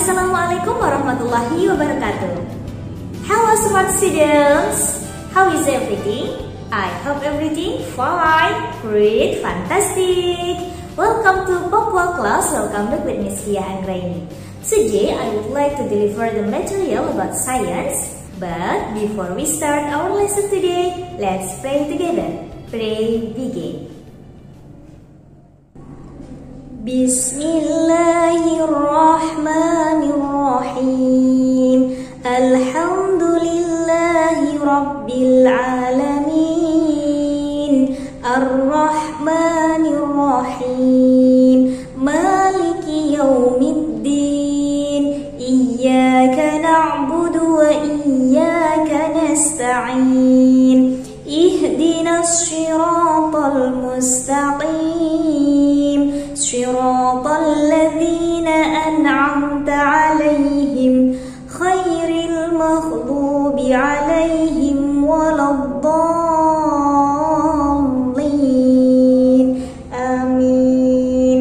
Assalamualaikum warahmatullahi wabarakatuh. Hello smart students, how is everything? I hope everything fine, great, fantastic. Welcome to Papua class. Welcome back with Miss Kia Anggraini. Today I would like to deliver the material about science. But before we start our lesson today, let's pray together. Pray begin. Bismillahirrahmanirrahim. Alhamdulillahi Rabbil Alamin. Ar-Rahmanirrahim. Maliki Yawmiddin. Iyyaka na'budu wa iyyaka nasta'in. Ihdinas siratal mustaqim. Siratal ladzina an'amta 'alaihim khairil maghdubi 'alaihim waladdallin. Amin.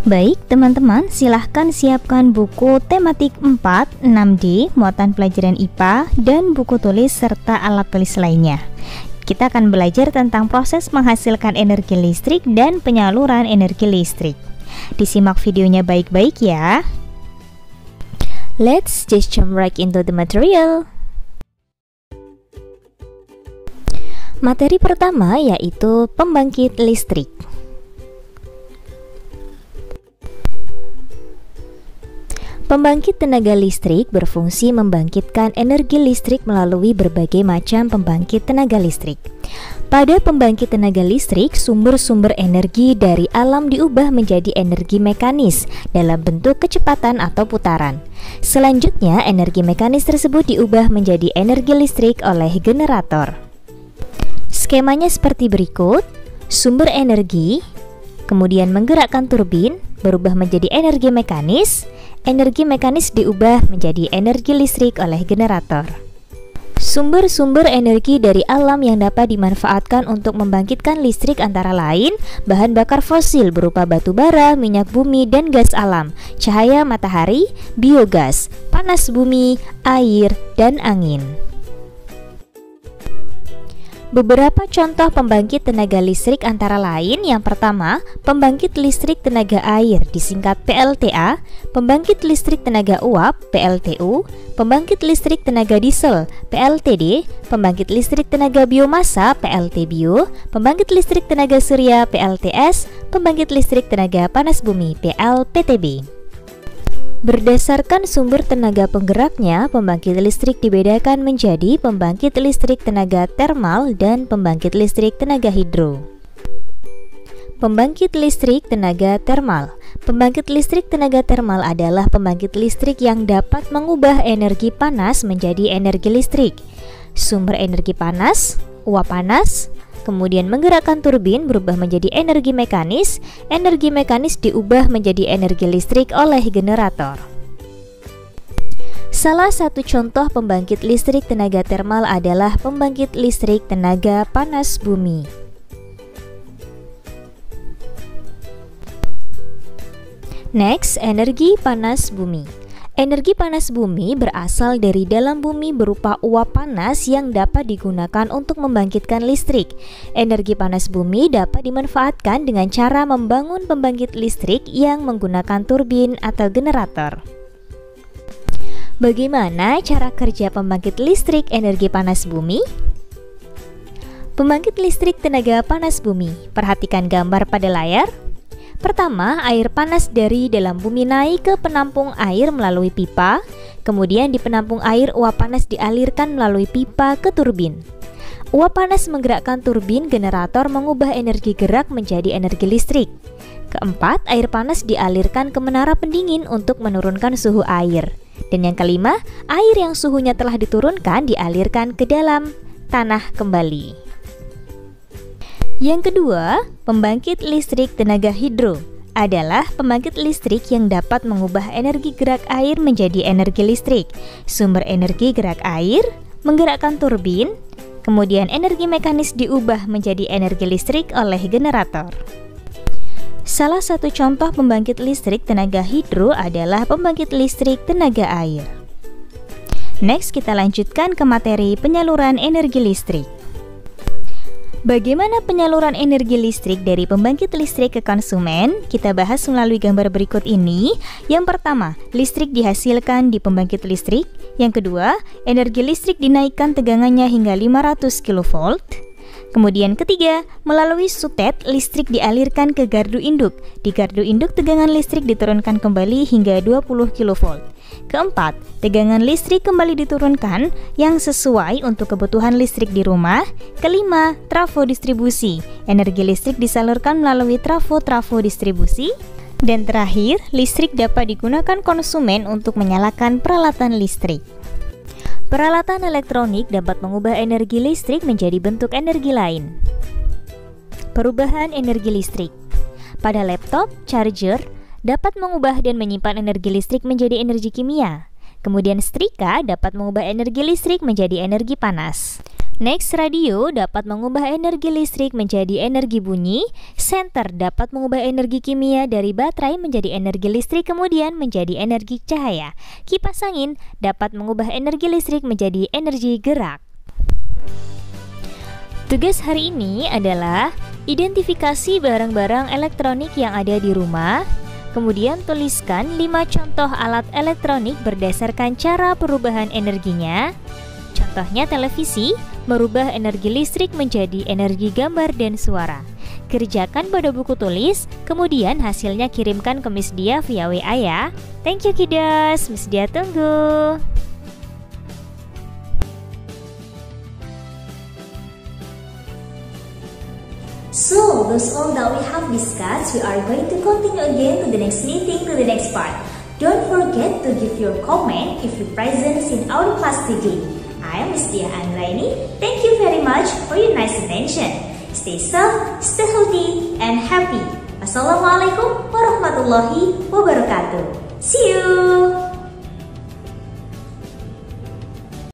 Baik teman-teman, silahkan siapkan buku tematik 4, 6D, muatan pelajaran IPA, dan buku tulis serta alat tulis lainnya. Kita akan belajar tentang proses menghasilkan energi listrik dan penyaluran energi listrik. Disimak videonya baik-baik ya. Let's just jump right into the material. Materi pertama yaitu pembangkit listrik. Pembangkit tenaga listrik berfungsi membangkitkan energi listrik melalui berbagai macam pembangkit tenaga listrik. Pada pembangkit tenaga listrik, sumber-sumber energi dari alam diubah menjadi energi mekanis dalam bentuk kecepatan atau putaran. Selanjutnya, energi mekanis tersebut diubah menjadi energi listrik oleh generator. Skemanya seperti berikut: sumber energi, kemudian menggerakkan turbin, berubah menjadi energi mekanis. Energi mekanis diubah menjadi energi listrik oleh generator. Sumber-sumber energi dari alam yang dapat dimanfaatkan untuk membangkitkan listrik antara lain bahan bakar fosil berupa batu bara, minyak bumi, dan gas alam, cahaya matahari, biogas, panas bumi, air, dan angin. Beberapa contoh pembangkit tenaga listrik antara lain: yang pertama, pembangkit listrik tenaga air disingkat PLTA, pembangkit listrik tenaga uap PLTU, pembangkit listrik tenaga diesel PLTD, pembangkit listrik tenaga biomasa PLTBio, pembangkit listrik tenaga surya PLTS, pembangkit listrik tenaga panas bumi PLPTB. Berdasarkan sumber tenaga penggeraknya, pembangkit listrik dibedakan menjadi pembangkit listrik tenaga termal dan pembangkit listrik tenaga hidro. Pembangkit listrik tenaga termal. Pembangkit listrik tenaga termal adalah pembangkit listrik yang dapat mengubah energi panas menjadi energi listrik. Sumber energi panas, uap panas, kemudian menggerakkan turbin berubah menjadi energi mekanis. Energi mekanis diubah menjadi energi listrik oleh generator. Salah satu contoh pembangkit listrik tenaga termal adalah pembangkit listrik tenaga panas bumi. Next, energi panas bumi. Energi panas bumi berasal dari dalam bumi berupa uap panas yang dapat digunakan untuk membangkitkan listrik. Energi panas bumi dapat dimanfaatkan dengan cara membangun pembangkit listrik yang menggunakan turbin atau generator. Bagaimana cara kerja pembangkit listrik energi panas bumi? Pembangkit listrik tenaga panas bumi. Perhatikan gambar pada layar. Pertama, air panas dari dalam bumi naik ke penampung air melalui pipa. Kemudian di penampung air, uap panas dialirkan melalui pipa ke turbin. Uap panas menggerakkan turbin, generator mengubah energi gerak menjadi energi listrik. Keempat, air panas dialirkan ke menara pendingin untuk menurunkan suhu air. Dan yang kelima, air yang suhunya telah diturunkan dialirkan ke dalam tanah kembali. Yang kedua, pembangkit listrik tenaga hidro adalah pembangkit listrik yang dapat mengubah energi gerak air menjadi energi listrik. Sumber energi gerak air menggerakkan turbin, kemudian energi mekanis diubah menjadi energi listrik oleh generator. Salah satu contoh pembangkit listrik tenaga hidro adalah pembangkit listrik tenaga air. Next, kita lanjutkan ke materi penyaluran energi listrik. Bagaimana penyaluran energi listrik dari pembangkit listrik ke konsumen? Kita bahas melalui gambar berikut ini. Yang pertama, listrik dihasilkan di pembangkit listrik. Yang kedua, energi listrik dinaikkan tegangannya hingga 500 kV. Kemudian ketiga, melalui sutet, listrik dialirkan ke gardu induk. Di gardu induk, tegangan listrik diturunkan kembali hingga 20 kV. Keempat, tegangan listrik kembali diturunkan yang sesuai untuk kebutuhan listrik di rumah. Kelima, trafo distribusi. Energi listrik disalurkan melalui trafo-trafo distribusi. Dan terakhir, listrik dapat digunakan konsumen untuk menyalakan peralatan listrik. Peralatan elektronik dapat mengubah energi listrik menjadi bentuk energi lain. Perubahan energi listrik. Pada laptop, charger dapat mengubah dan menyimpan energi listrik menjadi energi kimia. Kemudian setrika dapat mengubah energi listrik menjadi energi panas. Next, radio dapat mengubah energi listrik menjadi energi bunyi. Senter dapat mengubah energi kimia dari baterai menjadi energi listrik kemudian menjadi energi cahaya. Kipas angin dapat mengubah energi listrik menjadi energi gerak. Tugas hari ini adalah identifikasi barang-barang elektronik yang ada di rumah. Kemudian tuliskan 5 contoh alat elektronik berdasarkan cara perubahan energinya. Contohnya televisi, merubah energi listrik menjadi energi gambar dan suara. Kerjakan pada buku tulis, kemudian hasilnya kirimkan ke Miss Dia via WA ya. Thank you kiddos, Miss Dia tunggu. So, that's all that we have discussed. We are going to continue again to the next meeting, to the next part. Don't forget to give your comment if you present in our class today. I am Miss Dia Andraini. Thank you very much for your nice attention. Stay safe, stay healthy, and happy. Wassalamualaikum warahmatullahi wabarakatuh. See you!